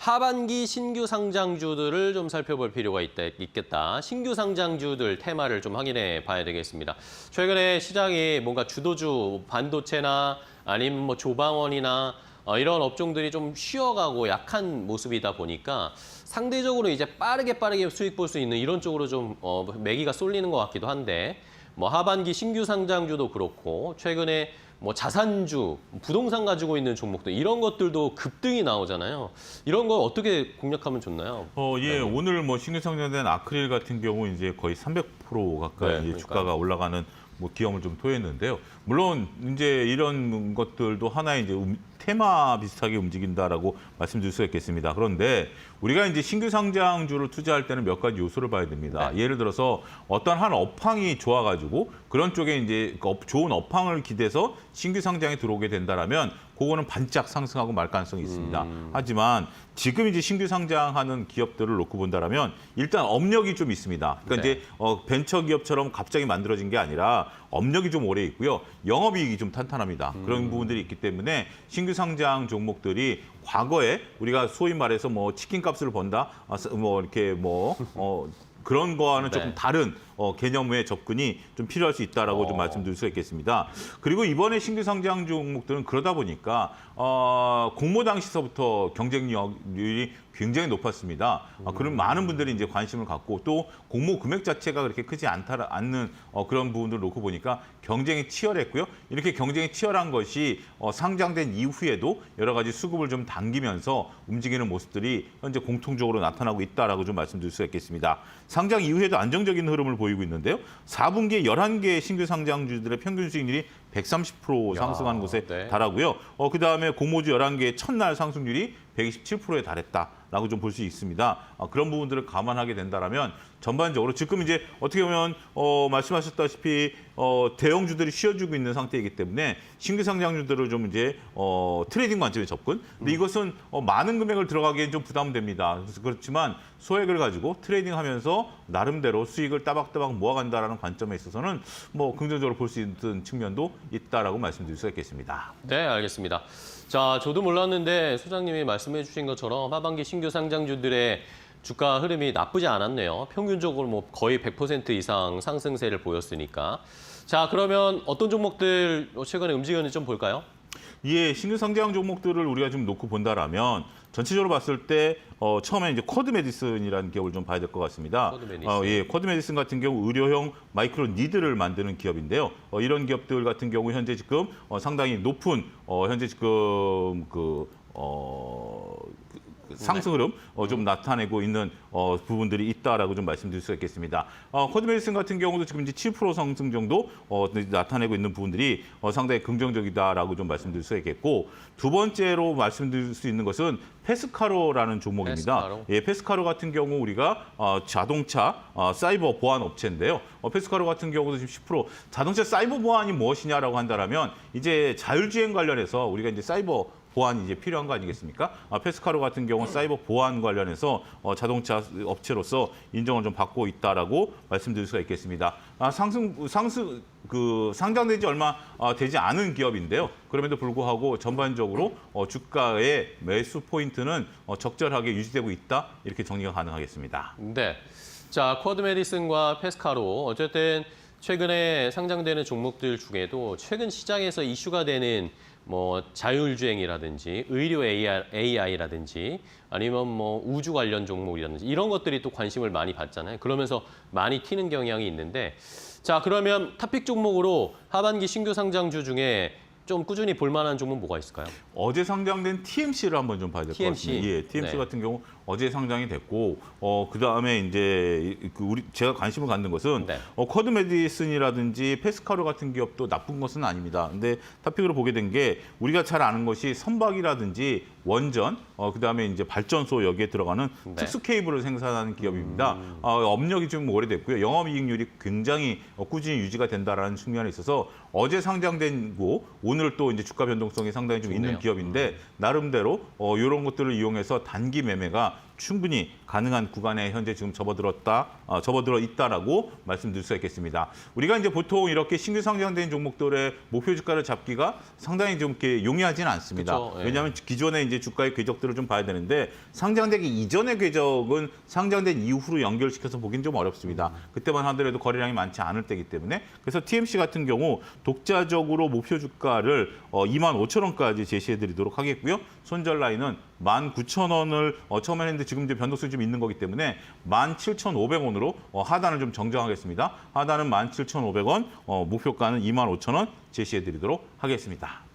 하반기 신규 상장주들을 좀 살펴볼 필요가 있겠다. 신규 상장주들 테마를 좀 확인해 봐야 되겠습니다. 최근에 시장이 뭔가 주도주 반도체나 아니면 뭐 조방원이나 이런 업종들이 좀 쉬어가고 약한 모습이다 보니까 상대적으로 이제 빠르게 수익 볼 수 있는 이런 쪽으로 좀 매기가 쏠리는 것 같기도 한데 뭐 하반기 신규 상장주도 그렇고 최근에 뭐 자산주, 부동산 가지고 있는 종목들 이런 것들도 급등이 나오잖아요. 이런 거 어떻게 공략하면 좋나요? 예, 네. 오늘 뭐 신규 상장된 아크릴 같은 경우 이제 거의 300% 가까이 네, 주가가 올라가는 뭐 기염을 좀 토했는데요. 물론 이제 이런 것들도 하나의 이제 테마 비슷하게 움직인다라고 말씀드릴 수 있겠습니다. 그런데 우리가 이제 신규 상장주를 투자할 때는 몇 가지 요소를 봐야 됩니다. 네. 예를 들어서 어떤 한 업황이 좋아가지고 그런 쪽에 이제 좋은 업황을 기대서 신규 상장에 들어오게 된다라면 그거는 반짝 상승하고 말 가능성이 있습니다. 하지만 지금 이제 신규 상장하는 기업들을 놓고 본다라면 일단 업력이 좀 있습니다. 그러니까 네. 이제 벤처 기업처럼 갑자기 만들어진 게 아니라 업력이 좀 오래 있고요. 영업이익이 좀 탄탄합니다. 그런 부분들이 있기 때문에 신규 상장 종목들이 과거에 우리가 소위 말해서 뭐 치킨 값을 번다, 뭐 이렇게 그런 거와는 조금 네. 다른 개념의 접근이 좀 필요할 수 있다라고 좀 말씀드릴 수가 있겠습니다. 그리고 이번에 신규 상장 종목들은 그러다 보니까 공모 당시서부터 경쟁률이 굉장히 높았습니다. 그런 많은 분들이 이제 관심을 갖고 또 공모 금액 자체가 그렇게 크지 않는 그런 부분들을 놓고 보니까 경쟁이 치열했고요. 이렇게 경쟁이 치열한 것이 상장된 이후에도 여러 가지 수급을 좀 당기면서 움직이는 모습들이 현재 공통적으로 나타나고 있다라고 좀 말씀드릴 수가 있겠습니다. 상장 이후에도 안정적인 흐름을 보이고 있는데요. 4분기에 11개 신규 상장주들의 평균 수익률이 130% 상승한 곳에 네. 달하고요. 그다음에 공모주 11개의 첫날 상승률이 127%에 달했다라고 좀 볼 수 있습니다. 그런 부분들을 감안하게 된다라면 전반적으로 지금 이제 어떻게 보면 말씀하셨다시피 대형주들이 쉬어주고 있는 상태이기 때문에 신규 상장주들을 좀 이제 트레이딩 관점의 접근. 근데 이것은 많은 금액을 들어가기엔 좀 부담됩니다. 그렇지만 소액을 가지고 트레이딩하면서 나름대로 수익을 따박따박 모아간다라는 관점에 있어서는 뭐 긍정적으로 볼 수 있는 측면도 있다라고 말씀드릴 수가 있겠습니다. 네, 알겠습니다. 자, 저도 몰랐는데 소장님이 말씀해 주신 것처럼 하반기 신규 상장주들의 주가 흐름이 나쁘지 않았네요. 평균적으로 뭐 거의 100% 이상 상승세를 보였으니까. 자, 그러면 어떤 종목들 최근에 움직였는지 좀 볼까요? 예, 신규 상장 종목들을 우리가 좀 놓고 본다라면 전체적으로 봤을 때 처음에 이제 쿼드 메디슨이라는 기업을 좀 봐야 될 것 같습니다. 쿼드 메디슨. 예, 쿼드 메디슨 같은 경우 의료용 마이크로 니드를 만드는 기업인데요. 이런 기업들 같은 경우 현재 지금 상당히 높은 현재 지금 상승 흐름 좀 나타내고 있는 부분들이 있다라고 좀 말씀드릴 수가 있겠습니다. 쿼드 메디슨 같은 경우도 지금 이제 7% 상승 정도 나타내고 있는 부분들이 상당히 긍정적이다라고 좀 말씀드릴 수가 있겠고 두 번째로 말씀드릴 수 있는 것은 페스카로라는 종목입니다. 페스카로. 예, 페스카로 같은 경우 우리가 자동차 사이버 보안 업체인데요. 페스카로 같은 경우도 지금 10% 자동차 사이버 보안이 무엇이냐라고 한다라면 이제 자율주행 관련해서 우리가 이제 사이버 보안이 이제 필요한 거 아니겠습니까? 페스카로 같은 경우는 사이버 보안 관련해서 자동차 업체로서 인정을 좀 받고 있다라고 말씀드릴 수가 있겠습니다. 상장된 지 얼마 되지 않은 기업인데요. 그럼에도 불구하고 전반적으로 주가의 매수 포인트는 적절하게 유지되고 있다 이렇게 정리가 가능하겠습니다. 네. 자, 쿼드 메디슨과 페스카로 어쨌든 최근에 상장되는 종목들 중에도 최근 시장에서 이슈가 되는 뭐 자율주행이라든지 의료 AI라든지 아니면 뭐 우주 관련 종목이라든지 이런 것들이 또 관심을 많이 받잖아요. 그러면서 많이 튀는 경향이 있는데 자, 그러면 탑픽 종목으로 하반기 신규 상장주 중에 좀 꾸준히 볼 만한 종목 뭐가 있을까요? 어제 상장된 TMC를 한번 좀 봐야 될 것 같습니다. 예, TMC 네. 같은 경우 어제 상장이 됐고 그다음에 이제 제가 관심을 갖는 것은 네. 쿼드 메디슨이라든지 페스카로 같은 기업도 나쁜 것은 아닙니다. 근데 탑픽으로 보게 된 게 우리가 잘 아는 것이 선박이라든지 원전, 그다음에 이제 발전소 여기에 들어가는 네. 특수 케이블을 생산하는 기업입니다. 업력이 좀 오래됐고요. 영업이익률이 굉장히 꾸준히 유지가 된다라는 측면에 있어서 어제 상장된 거 오늘 또 이제 주가 변동성이 상당히 좀 있는 기업인데 나름대로 이런 것들을 이용해서 단기 매매가 충분히 가능한 구간에 현재 지금 접어들어 있다라고 말씀드릴 수가 있겠습니다. 우리가 이제 보통 이렇게 신규 상장된 종목들의 목표 주가를 잡기가 상당히 좀 이렇게 용이하지는 않습니다. 그쵸, 예. 왜냐하면 기존의 이제 주가의 궤적들을 좀 봐야 되는데 상장되기 이전의 궤적은 상장된 이후로 연결시켜서 보기는 좀 어렵습니다. 그때만 하더라도 거래량이 많지 않을 때이기 때문에 그래서 TMC 같은 경우 독자적으로 목표 주가를 25,000원까지 제시해드리도록 하겠고요. 손절 라인은 19,000원을 처음에 했는데 지금 이제 변동성이 좀 있는 거기 때문에 17,500원으로 하단을 좀 정정하겠습니다. 하단은 17,500원, 목표가는 25,000원 제시해드리도록 하겠습니다.